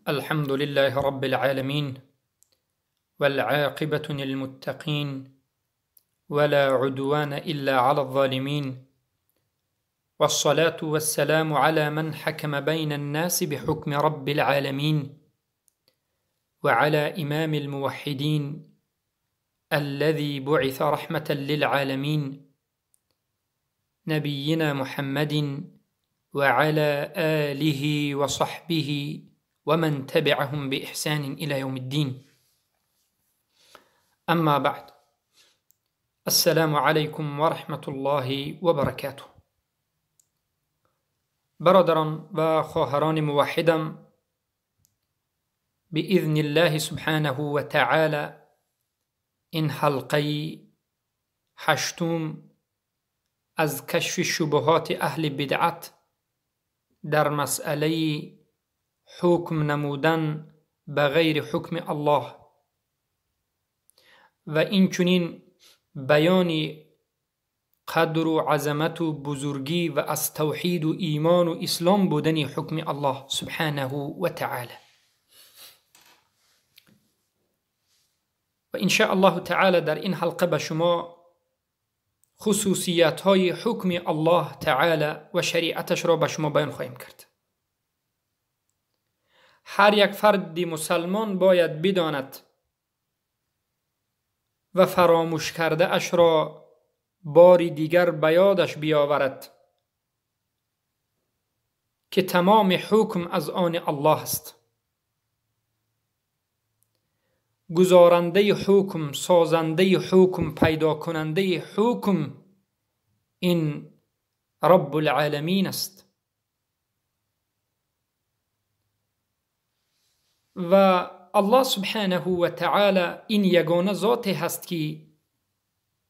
الحمد لله رب العالمين والعاقبة للمتقين ولا عدوان إلا على الظالمين، والصلاة والسلام على من حكم بين الناس بحكم رب العالمين، وعلى إمام الموحدين الذي بعث رحمة للعالمين نبينا محمد وعلى آله وصحبه ومن تبعهم بإحسان إلى يوم الدين. اما بعد، السلام علیکم و رحمت الله و برکاته. برادران و خواهران موحدم، بإذن الله سبحانه و تعالی این حلقه هشتم از کشف شبهات اهل بدعت در مسئله حکم نمودن به غیر حکم الله و این چنین بیان قدر و عظمت و بزرگی و از توحید و ایمان و اسلام بودن حکم الله سبحانه و تعالی. و ان شاء الله تعالی در این حلقه به شما خصوصیات های حکم الله تعالی و شریعتش را به شما بیان خواهیم کرد. هر یک فرد مسلمان باید بداند و فراموش کرده اش را باری دیگر به یادش بیاورد که تمام حکم از آن الله است. گزارنده حکم، سازنده حکم، پیدا کننده حکم این رب العالمین است و الله سبحانه و تعالی این یگانه ذاتی هست که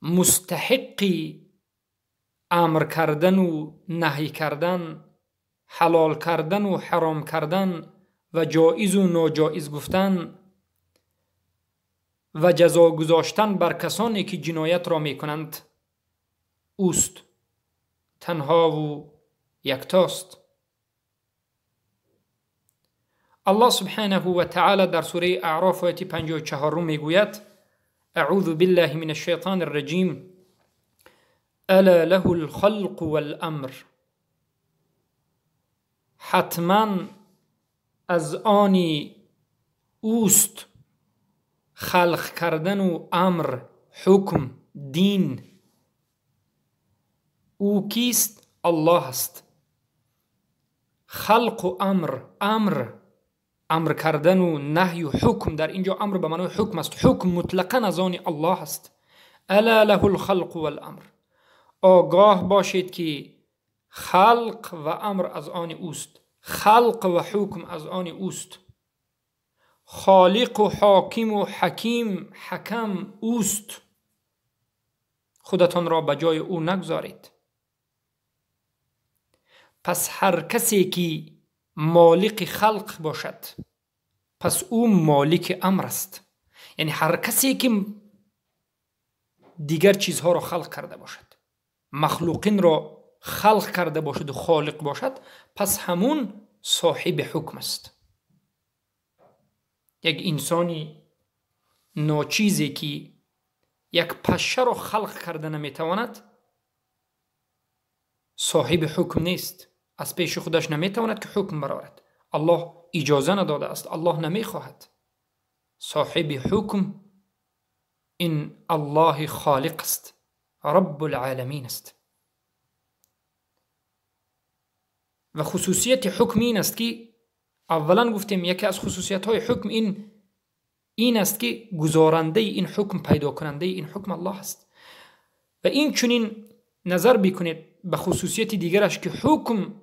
مستحقی امر کردن و نهی کردن، حلال کردن و حرام کردن و جایز و ناجایز گفتن و جزا گذاشتن بر کسانی که جنایت را می کنند اوست، تنها و یکتاست. الله سبحانه و تعالی در سوره اعراف آیه 54 می گوید: اعوذ بالله من الشیطان الرجیم الا له الخلق والامر. حتما از آنی اوست خلق کردن و امر، حکم، دین. او کیست؟ الله است. خلق و امر کردن و نهی و حکم، در اینجا امر به معنای حکم است. حکم مطلقاً از آن الله است. الا له الخلق والامر. آگاه باشید که خلق و امر از آن اوست، خلق و حکم از آن اوست، خالق و حاکم و حکم اوست. خودتان را به جای او نگذارید. پس هر کسی که مالک خلق باشد پس او مالک امر است. یعنی هر کسی که دیگر چیزها را خلق کرده باشد، مخلوقین را خلق کرده باشد و خالق باشد، پس همون صاحب حکم است. یک انسانی ناچیزی که یک پشه را خلق کرده نمیتواند صاحب حکم نیست. از پیش خودش نمیتواند که حکم برآورد. الله اجازه نداده است، الله نمیخواهد. صاحب حکم این الله خالق است، رب العالمین است. و خصوصیت حکم این است که اولا گفتیم یکی از خصوصیت های حکم این است که گزارنده این حکم، پیدا کننده این حکم الله است. و این چنین نظر بکنید به خصوصیت دیگرش که حکم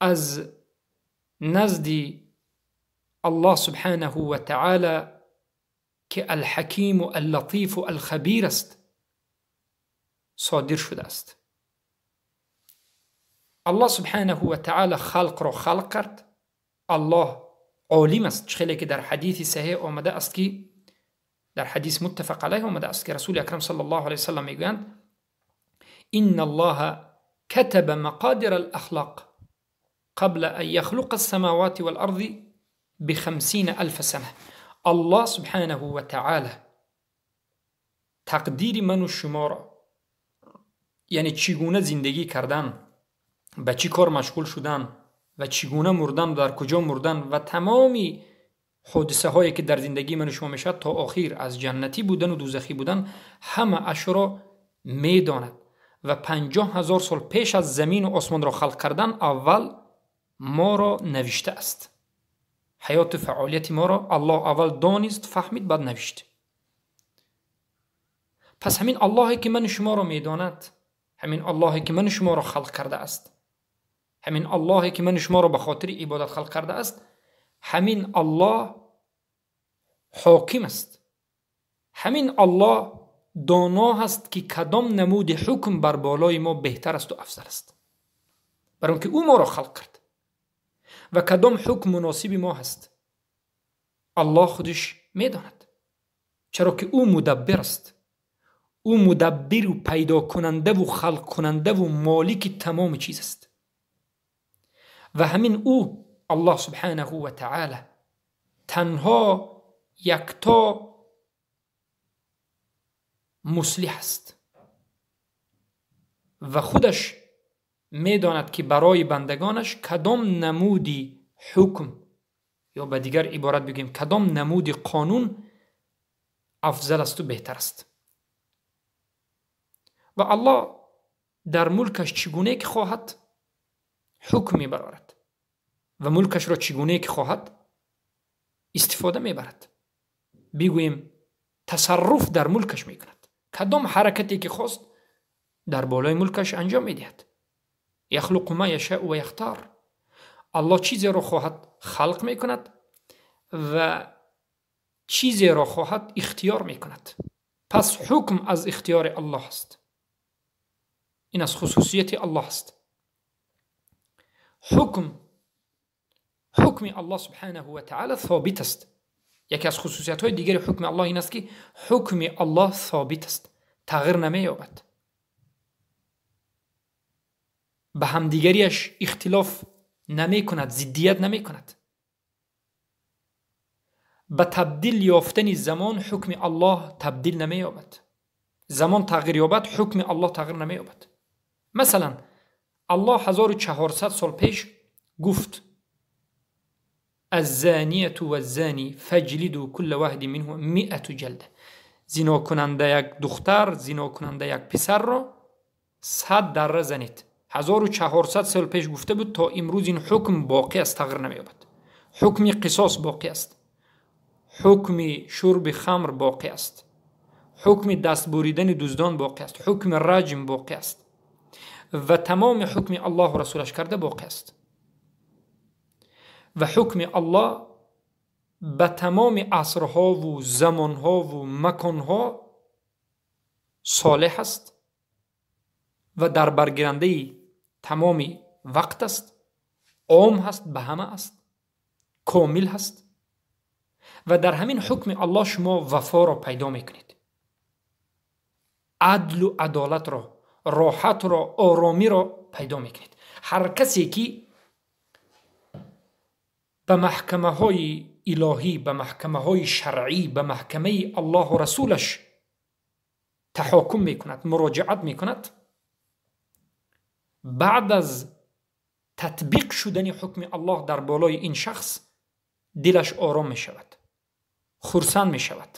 از نزد الله سبحانه و تعالی که الحکیم و اللطیف و الخبیر است صادر شده است. الله سبحانه و تعالی خلق را خلق کرد. الله عالم است، خیلی که در حدیث صحیح آمده است که در حدیث متفق علیه آمده است که رسول اکرم صلی الله علیه وسلم میگویند: ان الله كتب مقادر الاخلاق قبل ان يخلق السماوات والارض ب50,000 سنه. الله سبحانه و تعالی تقدیر من و شما را، یعنی چگونه زندگی کردن، به چی کار مشغول شدن و چگونه مردن، در کجا مردن و تمامی حادثه هایی که در زندگی من و شما میشد تا آخر، از جنتی بودن و دوزخی بودن، همه اش را میداند و 50,000 سال پیش از زمین و آسمان را خلق کردن اول ما را نوشته است. حیات و فعالیت ما را الله اول دانست، فهمید، بعد نوشت. پس همین اللهی که من شما را میداند، همین اللهی که من شما را خلق کرده است، همین اللهی که من شما را به خاطر عبادت خلق کرده است، همین الله حاکم است. همین الله دانا هست که کدام نمود حکم بر بالای ما بهتر است و افضل است، برای که او ما را خلق کرد، و کدام حکم مناسب ما هست الله خودش میداند، چرا که او مدبر است. او مدبر و پیدا کننده و خلق کننده و مالک تمام چیز است. و همین او الله سبحانه و تعالی تنها یکتا مصلح است و خودش میداند که برای بندگانش کدام نمودی حکم، یا به دیگر عبارت بگیم کدام نمودی قانون افضل است و بهتر است. و الله در ملکش چگونه که خواهد حکم میبرد و ملکش را چگونه که خواهد استفاده میبرد. بگوییم تصرف در ملکش میکند، کدام حرکتی که خواست در بالای ملکش انجام میدهد. یخلق ما یشاء و یختار. الله چیزی را خواهد خلق میکند و چیزی را خواهد اختیار میکند. پس حکم از اختیار الله است. این از خصوصیت الله است. حکم الله سبحانه و تعالی ثابت است. یکی از خصوصیت های دیگر حکم الله این است که حکم الله ثابت است، تغییر نمی یابد، به همدیگریش اختلاف نمی کند، ضدیت نمی کند. به تبدیل یافتن زمان حکم الله تبدیل نمی یابد. زمان تغییر یابد، حکم الله تغییر نمی یابد. مثلا الله 1400 سال پیش گفت الزانیة و الزانی فجلدوا كل واحد منهم 100 جلده. زنا کننده یک دختر، زنا کننده یک پسر را 100 دره زنید. 1400 سال پیش گفته بود، تا امروز این حکم باقی است، تغییر نمی‌یابد. حکم قصاص باقی است، حکم شرب خمر باقی است، حکم دست بریدن دزدان باقی است، حکم رجم باقی است و تمام حکم الله و رسولش کرده باقی است. و حکم الله به تمام عصرها و زمانها و مکانها صالح است و در برگیرنده تمام وقت است، عام هست، به همه است، کامل هست. و در همین حکم الله شما وفا را پیدا میکنید، عدل و عدالت را، راحت را، آرامی را پیدا میکنید. هر کسی که به محکمه های الهی، به محکمه های شرعی، به محکمه الله و رسولش تحاکم میکند، مراجعت میکند، بعد از تطبیق شدن حکم الله در بالای این شخص دلش آرام میشود، خرسند میشود،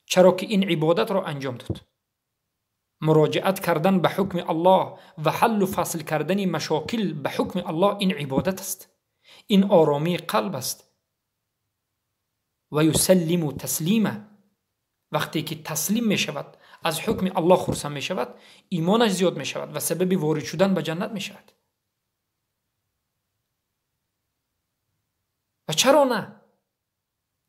چرا که این عبادت را انجام داد. مراجعت کردن به حکم الله و حل و فصل کردن مشاکل به حکم الله این عبادت است، این آرامی قلب است. و یسلم تسلیما، وقتی که تسلیم می شود، از حکم الله خرسند می شود، ایمانش زیاد می شود و سبب وارد شدن به جنت می شود. و چرا نه؟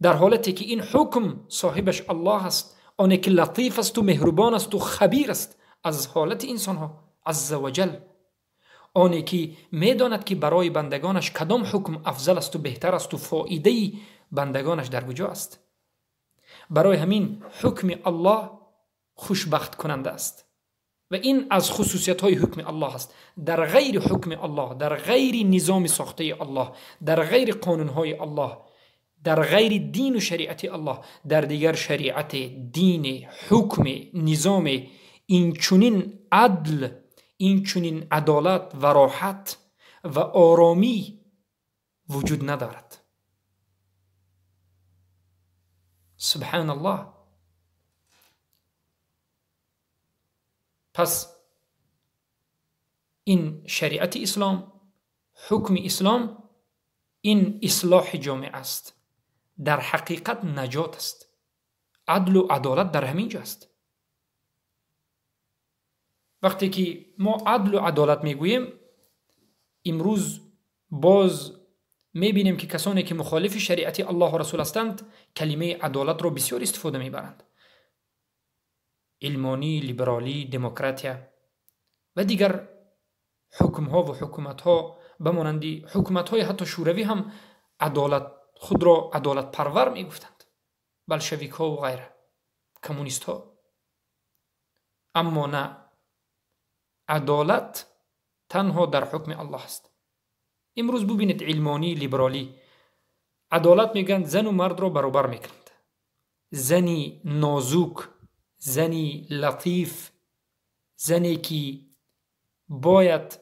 در حالتی که این حکم صاحبش الله است، آنی که لطیف است و مهربان است و خبیر است از حالت انسان ها عز و جل، آنی که میداند که برای بندگانش کدام حکم افضل است و بهتر است و فایده بندگانش در کجا است. برای همین حکم الله خوشبخت کننده است. و این از خصوصیت های حکم الله است. در غیر حکم الله، در غیر نظام ساخته الله، در غیر قانون های الله، در غیر دین و شریعت الله، در دیگر شریعت، دین، حکم، نظام، این چنین عدل، این چنین عدالت و راحت و آرامی وجود ندارد. سبحان الله. پس این شریعت اسلام، حکم اسلام، این اصلاح جامعه است، در حقیقت نجات است. عدل و عدالت در همین جا است. وقتی که ما عدل و عدالت میگوییم، امروز باز میبینیم که کسانی که مخالف شریعت الله و رسول هستند کلمه عدالت را بسیار استفاده میبرند. علمانی، لیبرالی، دموکراتیا و دیگر حکم ها و حکومت ها بمانندی حکومت های حتی شوروی هم عدالت خود را عدالت پرور می گفتند، بلشویک ها و غیره، کمونیست ها. اما نه، عدالت تنها در حکم الله است. امروز ببینید علمانی، لیبرالی، عدالت میگن زن و مرد را برابر میکنند. زنی نازک، زنی لطیف، زنی که باید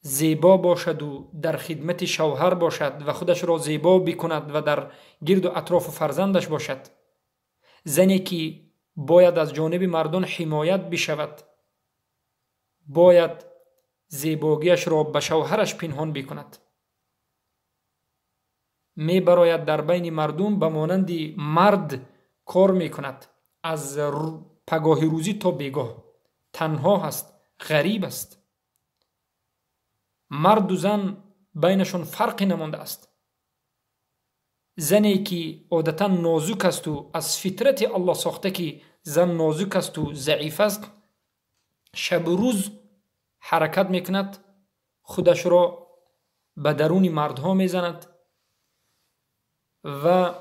زیبا باشد و در خدمت شوهر باشد و خودش را زیبا بکند و در گرد و اطراف فرزندش باشد، زنی که باید از جانب مردان حمایت بشود، باید زیباییش را به شوهرش پنهان بکند، می براید در بین مردم به مانند مرد کار میکند، از پگاه روزی تا بیگاه، تنها هست، غریب است. مرد و زن بینشون فرقی نمانده است. زنی که عادتا نازک است و از فطرت الله ساخته که زن نازک است و ضعیف است، شب و روز حرکت میکند، خودش را به درون مردها میزند و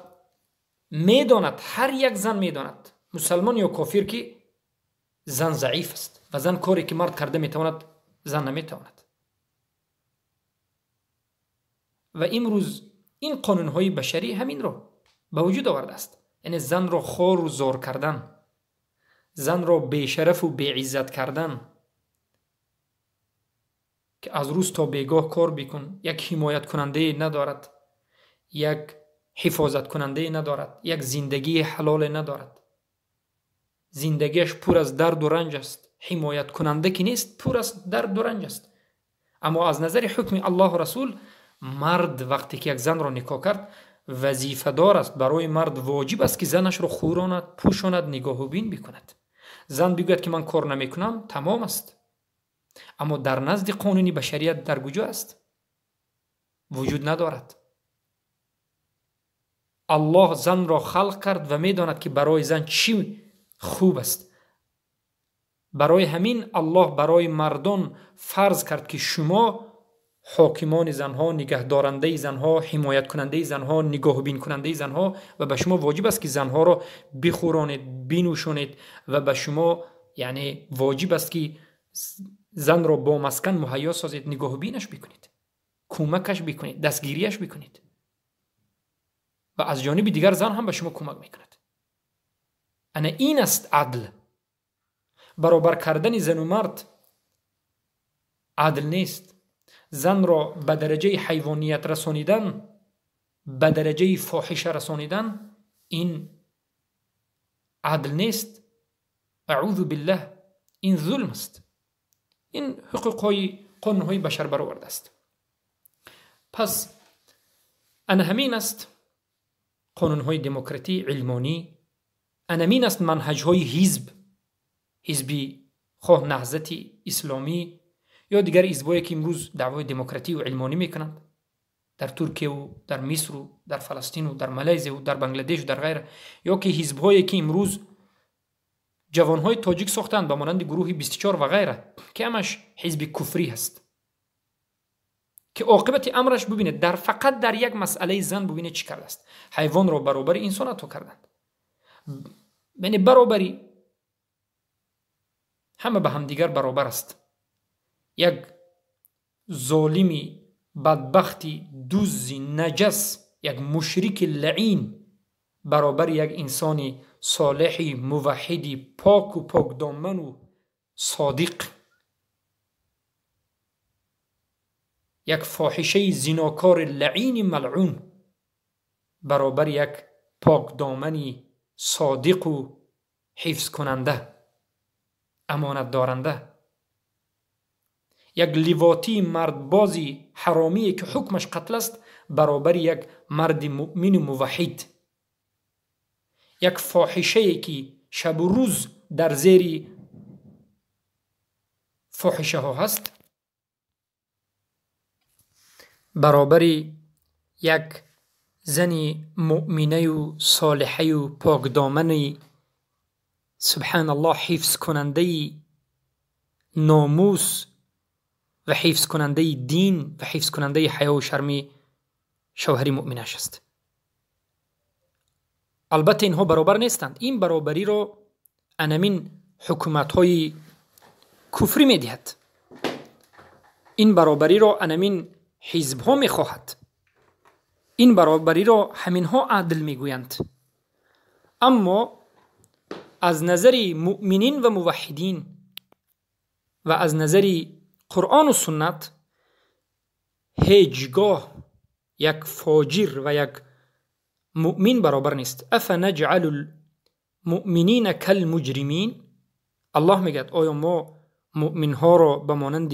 میداند، هر یک زن میداند، مسلمان یا کافر، که زن ضعیف است و زن کاری که مرد کرده میتواند زن نمیتواند. و امروز این قانون‌های بشری همین را به وجود آورده است. یعنی زن را خوار و زار کردن، زن را بی‌شرف و بی‌عزت کردن، که از روز تا بیگاه کار بکن، یک حمایت کننده ندارد، یک حفاظت کننده ندارد، یک زندگی حلال ندارد، زندگیش پر از درد و رنج است، حمایت کننده که نیست، پر از درد و رنج است. اما از نظر حکم الله و رسول، مرد وقتی که یک زن را نکاح کرد وظیفه دار است، برای مرد واجب است که زنش را خوراند، پوشاند، نگاه و بین بکند. زن بگوید که من کار نمی کنم، تمام است. اما در نزد قانونی بشریت در کجا است؟ وجود ندارد. الله زن را خلق کرد و می داند که برای زن چی خوب است. برای همین الله برای مردان فرض کرد که شما حاکمان زنها، نگهدارنده زنها، حمایت کننده زنها، نگاه بین کننده زنها، و به شما واجب است که زنها را بخورانید، بینوشانید، و به شما یعنی واجب است که زن را با مسکن مهیا سازید، نگاه بینش بکنید، کمکش بکنید، دستگیریش بکنید، و از جانب دیگر زن هم به شما کمک میکند. انا این است عدل. برابر کردن زن و مرد عدل نیست. زن را به درجه حیوانیت رسانیدن، به درجه فاحشه رسانیدن، این عدل نیست. اعوذ بالله، این ظلم است. این حقوقهای قانونهای بشر برآورده است. پس ان همین است قانونهای دموکراتی علمانی، ان همین است منهجهای حزبی، خواه نهضتی اسلامی یا دیگر حزبایی که امروز دعوای دموکراتی و علمانی میکنند، در ترکیه و در مصر و در فلسطین و در مالزی و در بنگلادش و در غیره، یا که حزبایی که امروز جوانهای تاجیک ساختند به مانند گروه 24 و غیره، که همش حزب کفری هست، که عاقبت امرش ببینید فقط در یک مسئله زن ببینید چی کرده است. حیوان را برابر انسان تو کردند. یعنی برابری همه به همدیگر برابر است. یک ظالمی، بدبختی، دزدی، نجس، یک مشرک لعین برابر یک انسان صالحی، موحدی، پاک و پاک دامن و صادق. یک فاحشه زناکار لعین ملعون برابر یک پاک دامنی صادق و حفظ کننده، امانت دارنده. یک لواطی مردبازی حرامی که حکمش قتل است برابر یک مرد مؤمن و موحد. یک فاحشه که شب و روز در زیر فاحشه ها هست برابر یک زن مؤمنه و صالحه و پاک دامن سبحان الله حفظ کننده ناموس و حفظ کننده دین و حفظ کننده حیا و شرم شوهر مؤمنش است. البته اینها برابر نیستند. این برابری را انمین حکومت های کفری می دهد. این برابری را انمین حزب ها می خواهد. این برابری را همین ها عدل می گویند. اما از نظر مؤمنین و موحدین و از نظر قرآن و سنت هیچگاه یک فاجر و یک مؤمن برابر نیست. افنجعل المؤمنین کالمجرمین. الله میگه آیا ما مؤمن ها را به مانند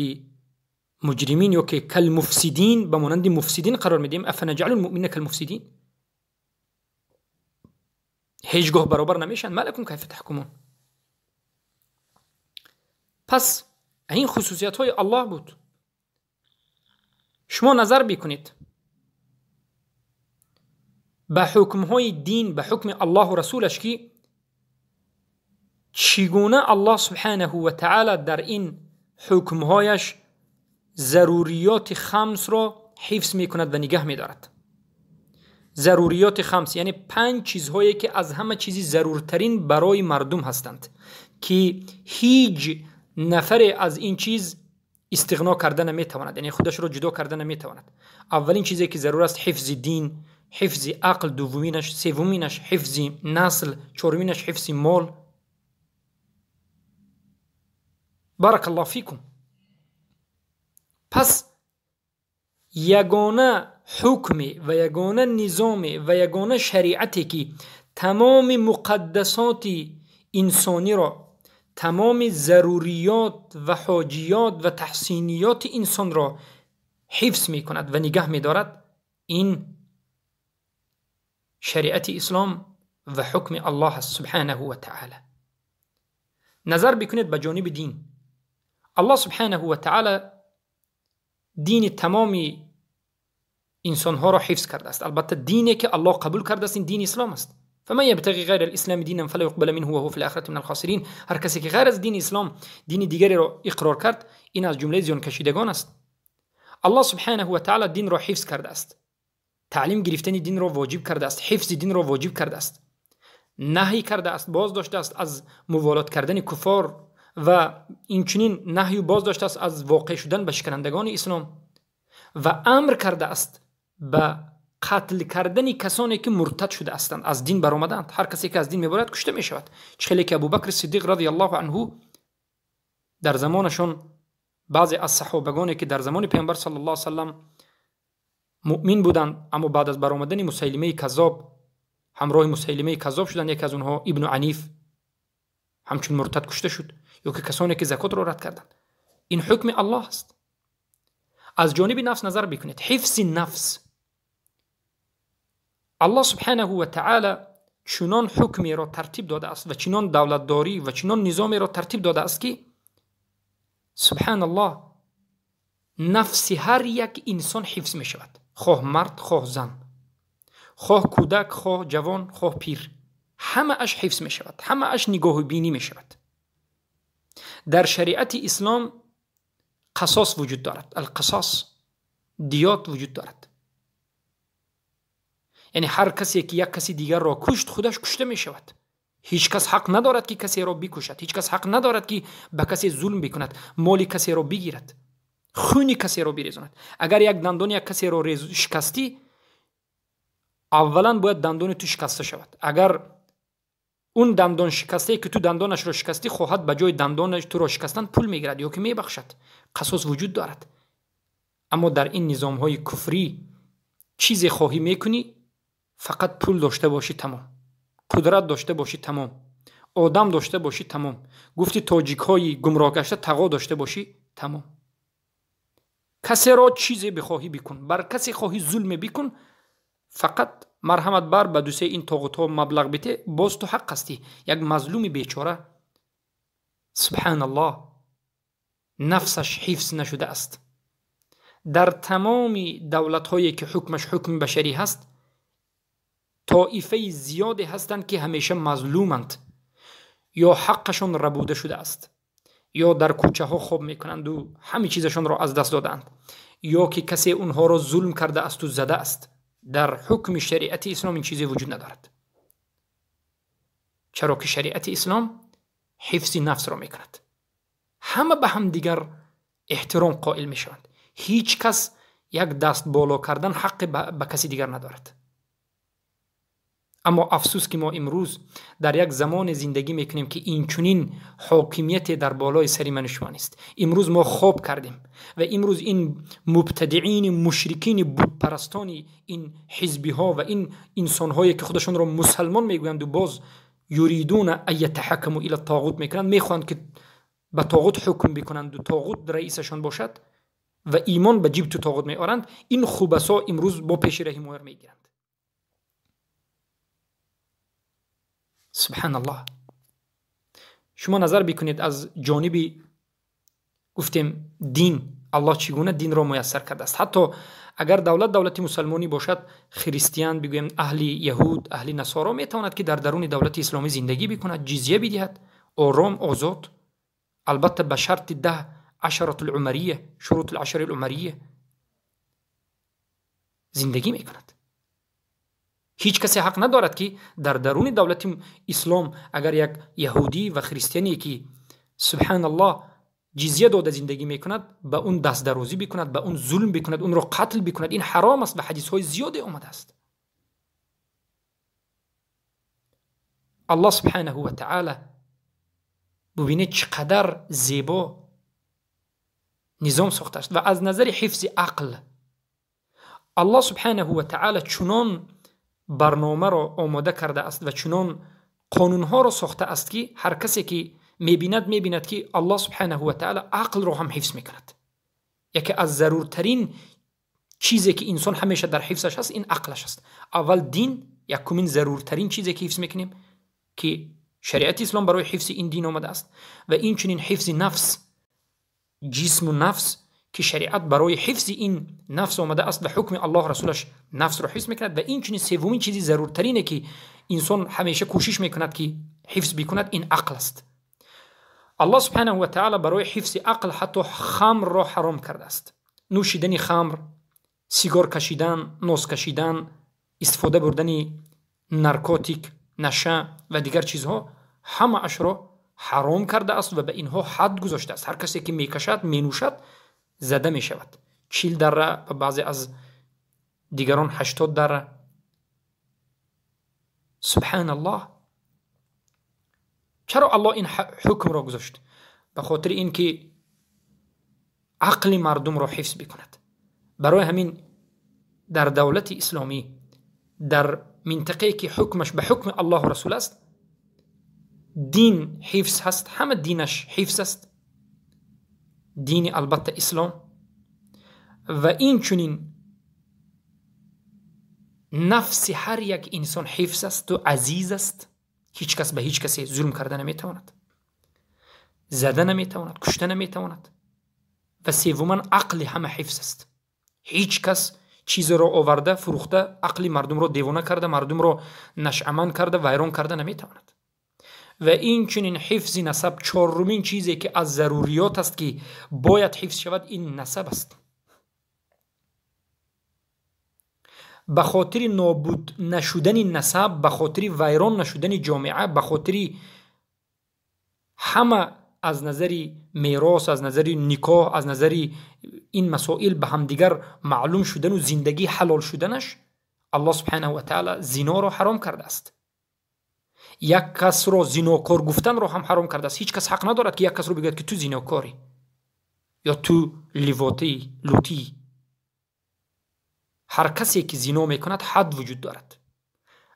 مجرمین یا که کالمفسدین به مانند مفسدین قرار میدیم؟ افنجعل المؤمنین کالمفسدین. هیچگاه برابر نمیشن. ما لکم کیف تحکمون. پس این خصوصیت های الله بود. شما نظر بکنید به حکم های دین، به حکم الله و رسولش که چگونه الله سبحانه و تعالی در این حکم هایش ضروریات خمس را حفظ می کند و نگه می دارد. ضروریات خمس یعنی 5 چیزهایی که از همه چیزی ضرورترین برای مردم هستند که هیچ نفر از این چیز استغنا کرده نمی تواند، یعنی خودش رو جدا کرده نمی تواند. اولین چیزی که ضرور است حفظ دین، حفظ عقل، دومینش، سومینش حفظ نسل، چهارمینش حفظ مال. بارک الله فیکم. پس یگانه حکم و یگانه نظام و یگانه شریعتی که تمام مقدسات انسانی را، تمام ضروریات و حاجیات و تحسینیات انسان را حفظ می کند و نگه می دارد، این شریعت اسلام و حکم الله سبحانه و تعالی. نظر بکنید به جانب دین. الله سبحانه و تعالی دین تمام انسان ها را حفظ کرده است. البته دینی که الله قبول کرده است این دین اسلام است. فمن یبتغی غیر الاسلام دینا فلا يقبل منه وهو في الاخره من الخاسرین. هر کسی که غیر از دین اسلام دین دیگری را اقرار کرد، این از جمله زیان کشیدگان است. الله سبحانه و تعالی دین را حفظ کرده است. تعلیم گرفتن دین را واجب کرده است. حفظ دین را واجب کرده است. نهی کرده است، باز داشته است از موالات کردن کفار و اینچنین نهی باز داشته است از واقع شدن به شکنندگان اسلام و امر کرده است به قتل کردن کسانی که مرتد شده هستند، از دین برآمدند. هر کسی که از دین میبرد کشته می شود. چخیلی که ابوبکر صدیق رضی الله عنه در زمانشون بعضی از صحابگانی که در زمان پیامبر صلی الله علیه و سلم مؤمن بودند اما بعد از برآمدن مسیلمه کذاب همراه مسیلمه کذاب شدند. یکی از اونها ابن عنیف همچون مرتد کشته شد. یا که کسانی که زکات را رد کردند. این حکم الله است. از جانب نفس نظر بکنید. حفظ نفس، الله سبحانه و تعالی چنان حکمی را ترتیب داده است و چنان دولتداری و چنان نظامی را ترتیب داده است که سبحان الله نفس هر یک انسان حفظ می شود، خواه مرد، خواه زن، خواه کودک، خواه جوان، خواه پیر، همه اش حفظ می شود، همه اش نگاه بینی می شود. در شریعت اسلام قصاص وجود دارد. القصاص، دیات وجود دارد. یعنی هر کسی که یک کسی دیگر را کشت خودش کشته می شود. هیچ کس حق ندارد که کسی را بکشد، هیچ کس حق ندارد که به کسی ظلم بکند، مال کسی را بگیرد، خون کسی را بریزاند. اگر یک دندان یک کسی را شکستی، اولا باید دندان تو شکسته شود. اگر اون دندان شکسته که تو دندانش را شکستی خواهد به جای دندانش تو را شکستن پول میگیرد یا که میبخشد. قصاص وجود دارد. اما در این نظام های کفری چیزی خواهی میکنی فقط پول داشته باشی تمام، قدرت داشته باشی تمام، آدم داشته باشی تمام. گفتی تاجیک های گمراه گشته تقا داشته باشی تمام. کسی را چیزی بخواهی بکن، بر کسی خواهی ظلم بکن، فقط مرحمت بر به دوسه این طاقت ها مبلغ بده، باز تو حق هستی. یک مظلوم بیچاره سبحان الله نفسش حفظ نشده است. در تمام دولت هایی که حکمش حکم بشری هست، طائفه زیادی هستند که همیشه مظلومند، یا حقشون ربوده شده است، یا در کوچه ها خواب میکنند و همه چیزشون را از دست دادند، یا که کسی اونها را ظلم کرده است و زده است. در حکم شریعت اسلام این چیزی وجود ندارد، چرا که شریعت اسلام حفظ نفس را میکند. همه به هم دیگر احترام قائل میشوند. هیچ کس یک دست بالا کردن حق به کسی دیگر ندارد. اما افسوس که ما امروز در یک زمان زندگی میکنیم که این چنین حاکمیت در بالای سر من شما نیست. امروز ما خواب کردیم و امروز این مبتدعین مشرکین بت پرستانی، این حزبی ها و این انسان هایی که خودشون را مسلمان میگویند و باز یریدون ان یتحکموا الی الطاغوت میکنند، میخواهند که به طاغوت حکم بکنند و طاغوت رئیسشان باشد و ایمان به جیب تو طاغوت میآورند. این خوبسا امروز با پیش راه مهر میگیرند. سبحان الله. شما نظر بکنید از جانبی گفتیم دین، الله چگونه دین را میسر کرده است. حتی اگر دولت مسلمانی باشد، خریستیان بگویم، اهل یهود، اهل نصارا میتواند که در درون دولت اسلامی زندگی بکند، جزیه بدهد، آرام آزاد، البته به شرط 10 عشرة العمریه، شروط العشر العمریه زندگی میکند. هیچ کسی حق ندارد که در درون دولت اسلام اگر یک یهودی و خریستیانی که سبحان الله جزیه داده زندگی میکند به اون دست درازی بکند، به اون ظلم بکند، اون را قتل بکند، این حرام است. به حدیث های زیادی آمده است. الله سبحانه و تعالی ببینید چقدر زیبا نظام ساخته است. و از نظر حفظ عقل الله سبحانه و تعالی چنان برنامه را آماده کرده است و چنان قانونها را ساخته است که هر کسی که میبیند که الله سبحانه و تعالی عقل را هم حفظ میکند. یکی از ضرورترین چیزی که انسان همیشه در حفظش هست این عقلش است. اول دین یکمین ضرورترین چیزی که حفظ میکنیم که شریعت اسلام برای حفظ این دین آمده است، و این چنین حفظ نفس، جسم و نفس که شریعت برای حفظ این نفس آمده است و حکم الله رسولش نفس را حفظ میکند. و این چنین سومین چیزی ضرورترینه که انسان همیشه کوشش میکند که حفظ بکند، این عقل است. الله سبحانه و تعالی برای حفظ عقل حتی خمر را حرام کرده است. نوشیدن خمر، سیگار کشیدن، نوز کشیدن، استفاده بردن نارکوتیک، نشه و دیگر چیزها، همه اش را حرام کرده است و به اینها حد گذاشته است. هر کسی که میکشد مینوشد زده می شود. 40 دره و بعضی از دیگران 80 دره. سبحان الله. چرا الله این حکم را گذاشت؟ به خاطر اینکه عقل مردم را حفظ بکند. برای همین در دولت اسلامی، در منطقه که حکمش به حکم الله و رسول است، دین حفظ هست، همه دینش حفظ است، دین البته اسلام. و این چنین نفس هر یک انسان حفظ است و عزیز است. هیچ کس به هیچ کسی ظلم کرده نمیتواند، زده نمیتواند، کشته نمیتواند. و سوما عقل همه حفظ است. هیچ کس چیز را آورده فروخته عقل مردم را دیوانه کرده، مردم را نشعمن کرده، ویران کرده نمیتواند. و این چنین حفظ نسب، چهارمین چیزی که از ضروریات است که باید حفظ شود، این نسب است. به خاطر نابود نشدن نسب، به خاطر ویران نشدن جامعه، به خاطر همه از نظر میراث، از نظر نکاح، از نظر این مسائل به همدیگر معلوم شدن و زندگی حلال شدنش، الله سبحانه و تعالی زنا را حرام کرده است. یک کس را زناکار گفتن را هم حرام کرده است. هیچ کس حق ندارد که یک کس را بگوید که تو زناکاری یا تو لیواتی، لوتی. هر کسی که زنا میکند حد وجود دارد.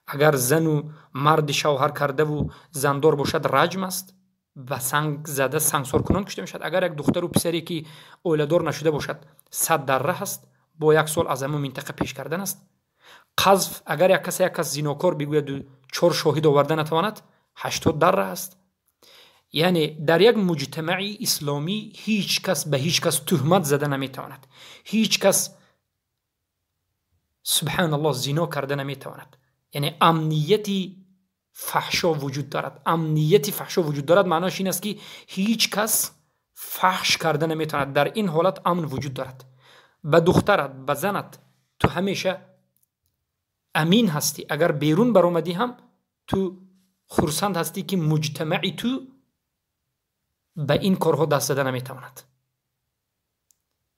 اگر زن و مرد شوهر کرده و زندار باشد رجم است، به سنگ زده سنگسار کنان کشته میشد. اگر یک دختر و پسری که اولادار نشده باشد 100 دره است، با 1 سال از همه منطقه پیش کردن است. قذف، اگر یک کس زناکار بگوید و 4 شاهد آورده نتواند، 80 دره است. یعنی در یک مجتمع اسلامی هیچ کس به هیچ کس تهمت زده نمیتواند. هیچ کس سبحان الله زنا کرده نمیتواند. یعنی امنیتی فحشا وجود دارد. امنیتی فحشا وجود دارد معناش این است که هیچ کس فحش کرده نمیتواند. در این حالت امن وجود دارد. به دخترت، به زنت تو همیشه امین هستی. اگر بیرون برآمدی هم تو خرسند هستی که مجتمعی تو به این کارها دست زده نمیتواند.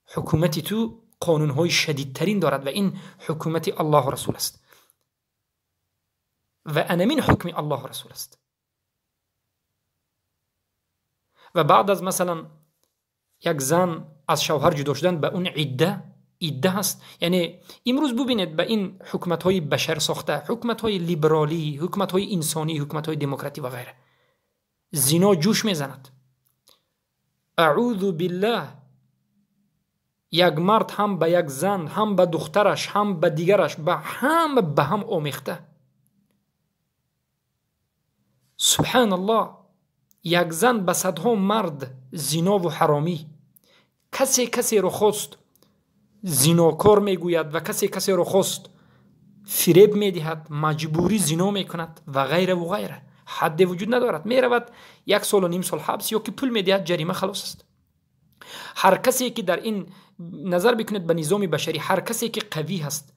حکومتی تو قانونهای شدیدترین دارد و این حکومت الله و رسول است و انمین حکم الله و رسول است. و بعد از مثلا یک زن از شوهر جدا شدن به اون عده هست. یعنی امروز ببینید به این حکومت های بشر ساخته، حکومت های لیبرالی، حکومت های انسانی، حکومت های دموکراتی و غیره، زنا جوش میزند. اعوذ بالله، یک مرد هم به یک زن، هم به دخترش، هم به دیگرش، به هم آمیخته. سبحان الله، یک زن به صدها مرد زنا و حرامی، کسی رو خواست زناکار میگوید و کسی رو خواست فریب میدهد، مجبوری زنا میکند و غیره و غیره. حد وجود ندارد. میرود 1.5 سال حبس یا که پول میدهد جریمه خلاص است. هر کسی که در این نظر بکنید به نظام بشری، هر کسی که قوی هست،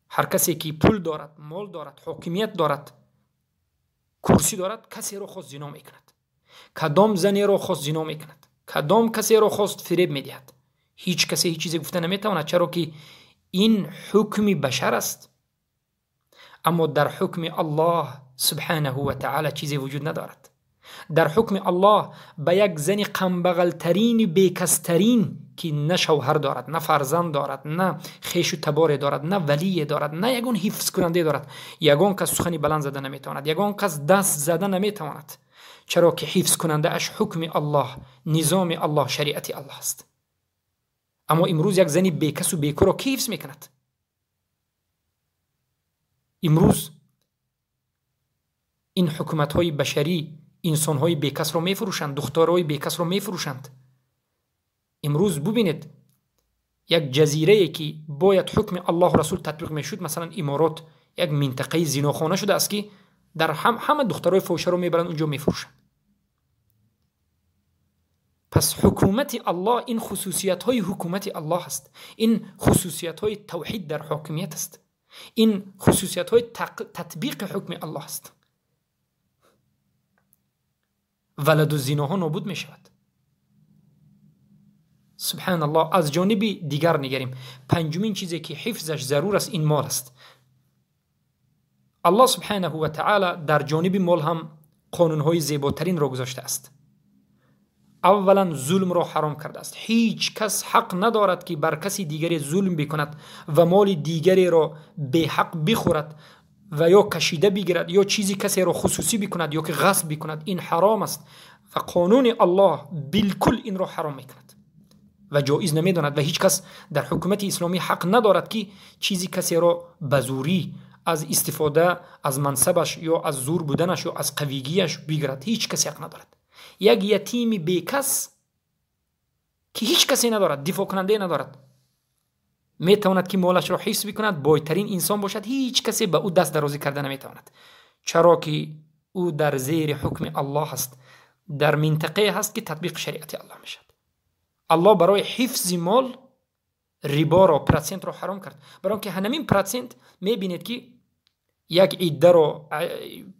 هر کسی که پول دارد، مال دارد، حاکمیت دارد، کرسی دارد، کسی رو خواست زنا میکند. کدام زنی رو خواست زنا میکند، کدام کسی رو خواست فریب میدهد. هیچ کسی هیچ چیزی گفته نمیتواند، چرا که این حکم بشر است. اما در حکم الله سبحانه و تعالی چیزی وجود ندارد. در حکم الله به یک زن قمبغل ترین، بیکسترین که نه شوهر دارد، نه فرزند دارد، نه خیش و تبار دارد، نه ولی دارد، نه یگان حفظ کننده دارد، یگان کس سخنی بلند زده نمیتواند، یگان کس دست زده نمیتواند، چرا که حفظ کننده اش حکم الله، نظام الله، شریعت الله است. اما امروز یک زنی بیکس و بیکور را کی حفظ میکند؟ امروز این حکومت های بشری انسان های بیکس را میفروشند، دخترهای بیکس را میفروشند. امروز ببینید یک جزیره ای که باید حکم الله و رسول تطبیق میشد، مثلا امارات، یک منطقه زناخانه شده است که در همه دخترهای فوشه رو میبرند اونجا میفروشند. پس حکومت الله این خصوصیت های حکومت الله است. این خصوصیت های توحید در حاکمیت است. این خصوصیت های تطبیق حکم الله است. ولد و زناها نابود می شود. سبحان الله. از جانب دیگر نگریم. پنجمین چیزی که حفظش ضرور است این مال است. الله سبحانه و تعالی در جانب مال هم قانونهای زیباترین را گذاشته است. اولا ظلم را حرام کرده است. هیچ کس حق ندارد که بر کسی دیگری ظلم بکند و مال دیگری را به حق بخورد و یا کشیده بگیرد یا چیزی کسی را خصوصی بکند یا که غصب بکند. این حرام است و قانون الله بالکل این را حرام میکند و جایز نمیداند و هیچ کس در حکومت اسلامی حق ندارد که چیزی کسی را به زوری از استفاده از منصبش یا از زور بودنش یا از قویگیش بگیرد. هیچ کسی حق ندارد. یک یتیم بیکس که هیچ کسی ندارد، دفاع کننده ندارد، میتواند که مالش را حفظ بکند، بایترین انسان باشد، هیچ کسی به او دست درازی کرده نمیتواند، چرا که او در زیر حکم الله هست، در منطقه هست که تطبیق شریعت الله میشد. الله برای حفظ مال ریبا را، پرسنت را حرام کرد. برای که همین پرسنت میبینید که یک عده را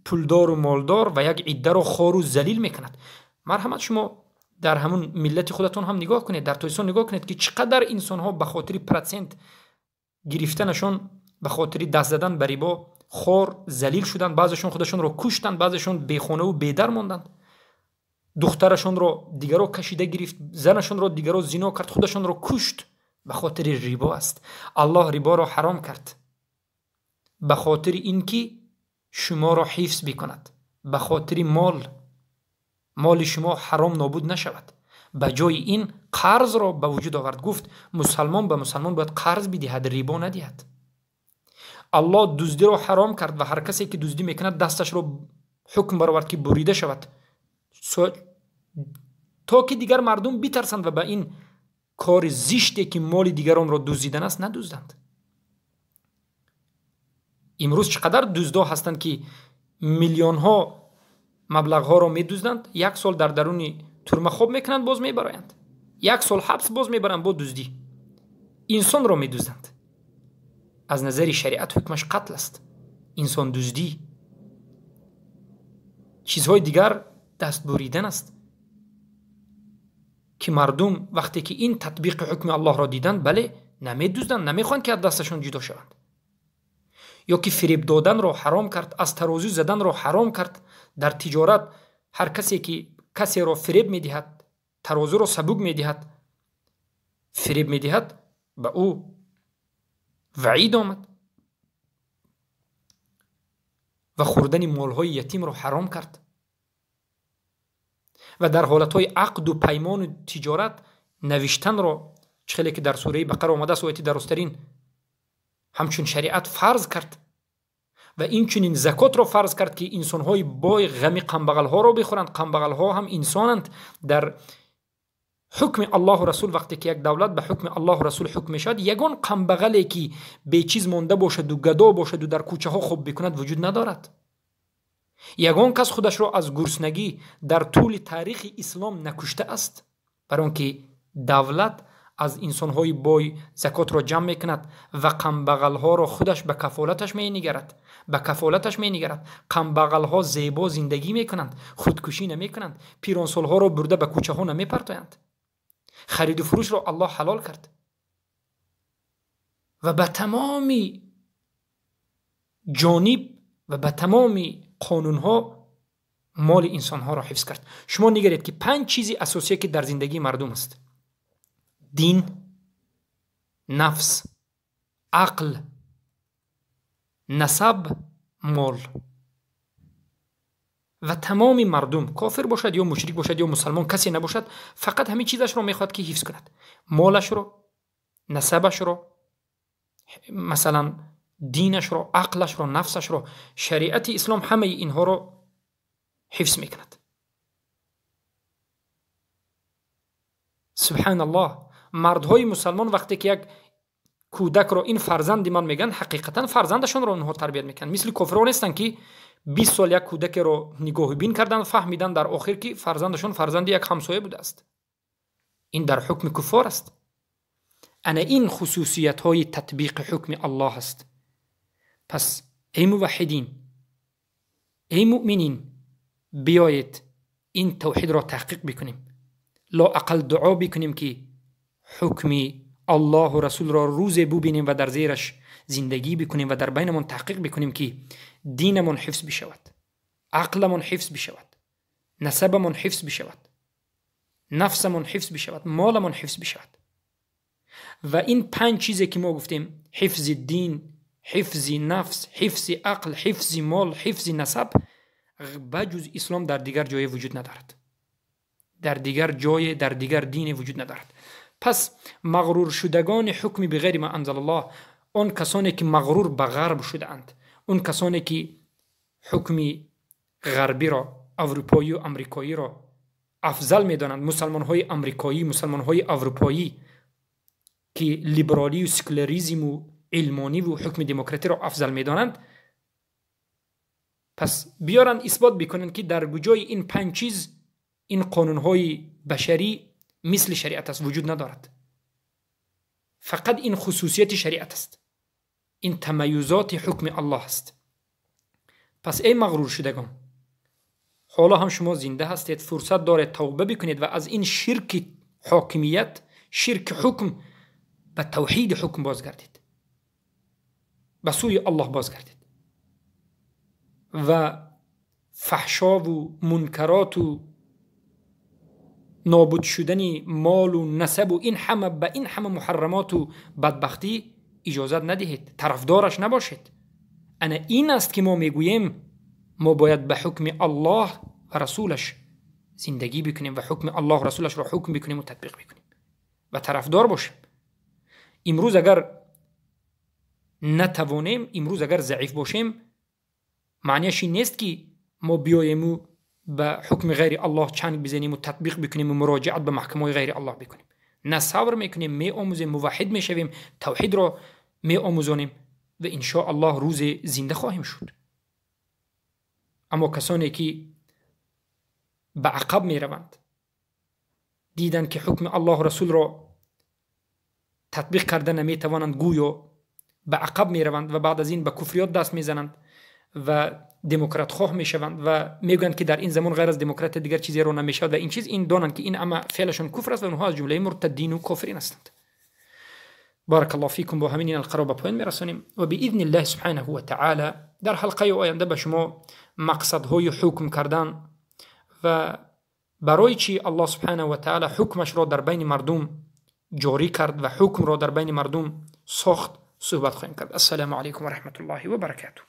پولدار و مالدار و یک عده را خوار و ذلیل میکند. مرحمت شما در همون ملت خودتون هم نگاه کنید، در تویسان نگاه کنید که چقدر انسان ها به خاطر پرسنت گرفتنشون، به خاطر دست زدن به ریبا خوار ذلیل شدن، بعضشون خودشون رو کشتن، بعضشون بیخونه و بیدر ماندند، دخترشون رو دیگرو کشیده گرفت، زنشون رو دیگرو زنا کرد، خودشون رو کشت. به خاطر ریبا است. الله ریبا را حرام کرد به خاطر اینکه شما را حفظ بکند، به خاطر مال شما حرام نابود نشود. به جای این قرض را به وجود آورد. گفت مسلمان به مسلمان باید قرض بدهد، ریبا ندهد. الله دزدی را حرام کرد و هر کسی که دزدی میکند دستش را حکم برآورد که بریده شود، تا که دیگر مردم بترسند و به این کار زشتی که مال دیگران را دزدیدن است ندزدند. امروز چقدر دزدا هستند که میلیون ها مبلغ ها را میدزدند، یک سال در درون ترمه خواب میکنند، باز میبرایند، یک سال حبس باز میبرند با دزدی. انسان را میدزدند. از نظر شریعت حکمش قتل است. انسان دزدی، چیزهای دیگر دست بریدن است که مردم وقتی که این تطبیق حکم الله را دیدند، بله نمیدزدند، نمیخواند که از دستشون جدا شوند. یا که فریب دادن را حرام کرد، از ترازو زدن را حرام کرد. در تجارت هر کسی که کسی را فریب میدهد، ترازو را سبک میدهد، فریب میدهد، به او وعید آمد. و خوردن مالهای یتیم را حرام کرد. و در حالتهای عقد و پیمان و تجارت نوشتن را، چخیلی که در سوره بقره آمده است، آیت درسترین، همچون شریعت فرض کرد. و این چنین زکات را فرض کرد که انسان‌های بای غم قنبغل ها را بخورند. قنبغل ها هم انسانند. در حکم الله و رسول وقتی که یک دولت به حکم الله و رسول حکم شد، یگان قنبغلی که به چیز مانده باشد و گدا باشد و در کوچه ها خوب بکند وجود ندارد. یگان کس خودش را از گرسنگی در طول تاریخ اسلام نکشته است. برای آنکه دولت از انسان‌های بای زکات را جمع میکند و قنبغل‌ها را خودش به کفالتش می‌نگرد. قنبغل‌ها زیبا زندگی میکنند، خودکشی نمیکنند، پیرانسال‌ها را برده به کوچه ها نمیپرتایند. خرید و فروش را الله حلال کرد و به تمام جانب و به تمام قانون‌ها مال انسان‌ها را حفظ کرد. شما نگرید که 5 چیزی اساسی که در زندگی مردم است: دین، نفس، عقل، نسب، مال. و تمام مردم، کافر باشد یا مشرک باشد یا مسلمان، کسی نباشد، فقط همین چیزش را میخواد که حفظ کند. مالش را، نسبش را، مثلا دینش را، عقلش را، نفسش را. شریعت اسلام همه اینها را حفظ میکند. سبحان الله. مردهای مسلمان وقتی که یک کودک را این فرزند من میگن، حقیقتا فرزندشون را اونها تربیت میکنن. مثل کافران هستند که 20 سال یک کودک را نگاه بین کردن، فهمیدن در آخر که فرزندشون فرزند یک همسایه بوده است. این در حکم کفار است. انا این خصوصیت های تطبیق حکم الله است. پس ای موحدین، ای مؤمنین، بیایید این توحید را تحقیق بکنیم. لا اقل دعا بکنیم که حکم الله و رسول را روز ببینیم و در زیرش زندگی بکنیم و در بینمون تحقیق بکنیم که دینمون حفظ بشود، عقلمون حفظ بشود، نسبمون حفظ بشود، نفسمون حفظ بشود، مالمون حفظ بشود. و این 5 چیزی که ما گفتیم، حفظ دین، حفظ نفس، حفظ عقل، حفظ مال، حفظ نسب، بجز اسلام در دیگر جای وجود ندارد. در دیگر دین وجود ندارد. پس مغرور شدگان حکم بغیر ما انزل الله، اون کسانی که مغرور به غرب شده اند، اون کسانی که حکم غربی را، اروپایی و امریکایی را افضل میدانند، مسلمان های امریکایی، مسلمان های اروپایی که لیبرالی و سکولاریسم و علمانی و حکم دموکراتی را افضل میدانند، پس بیارن اثبات بکنند که در کجای این 5 چیز این قانون های بشری مثل شریعت است وجود ندارد. فقط این خصوصیت شریعت است، این تمیزات حکم الله است. پس ای مغرور شدگان، حالا هم شما زنده هستید، فرصت دارید توبه بکنید و از این شرک حاکمیت، شرک حکم، به توحید حکم بازگردید، به سوی الله بازگردید و فحشا و منکرات و نابود شدن مال و نسب و این همه به این همه محرمات و بدبختی اجازت ندهید، طرفدارش نباشید. انا این است که ما میگوییم ما باید به حکم الله و رسولش زندگی بکنیم و حکم الله و رسولش را حکم بکنیم و تطبیق بکنیم و طرفدار باشیم. امروز اگر نتوانیم، امروز اگر ضعیف باشیم، معنیش این نیست که ما بیاییم و به حکم غیر الله چنگ بزنیم و تطبیق بکنیم و مراجعت به محکمه غیر الله بکنیم. نه، صبر میکنیم، می آموزیم، موحد میشویم، توحید را می آموزانیم و ان شاء الله روز زنده خواهیم شد. اما کسانی که به عقب می روند، دیدن که حکم الله و رسول را تطبیق کرده نمی توانند، گویا به عقب می روند و بعد از این به کفریات دست می زنند و دموکرات خواه می شوند و می گویند که در این زمان غیر از دموکرات دیگر چیزی رو نمی شود و این چیز، این دانند که این اما فعلشون کفر است و اونها از جمله مرتدین و کافرین هستند. بارک الله فیکم. با همین القرار به پایان میرسانیم و باذن الله سبحانه و تعالی در حلقه آینده به شما مقصدهای حکم کردن و برای چی الله سبحانه و تعالی حکمش را در بین مردم جاری کرد و حکم را در بین مردم ساخت صحبت خواهیم کرد. السلام علیکم و رحمت الله و برکاته.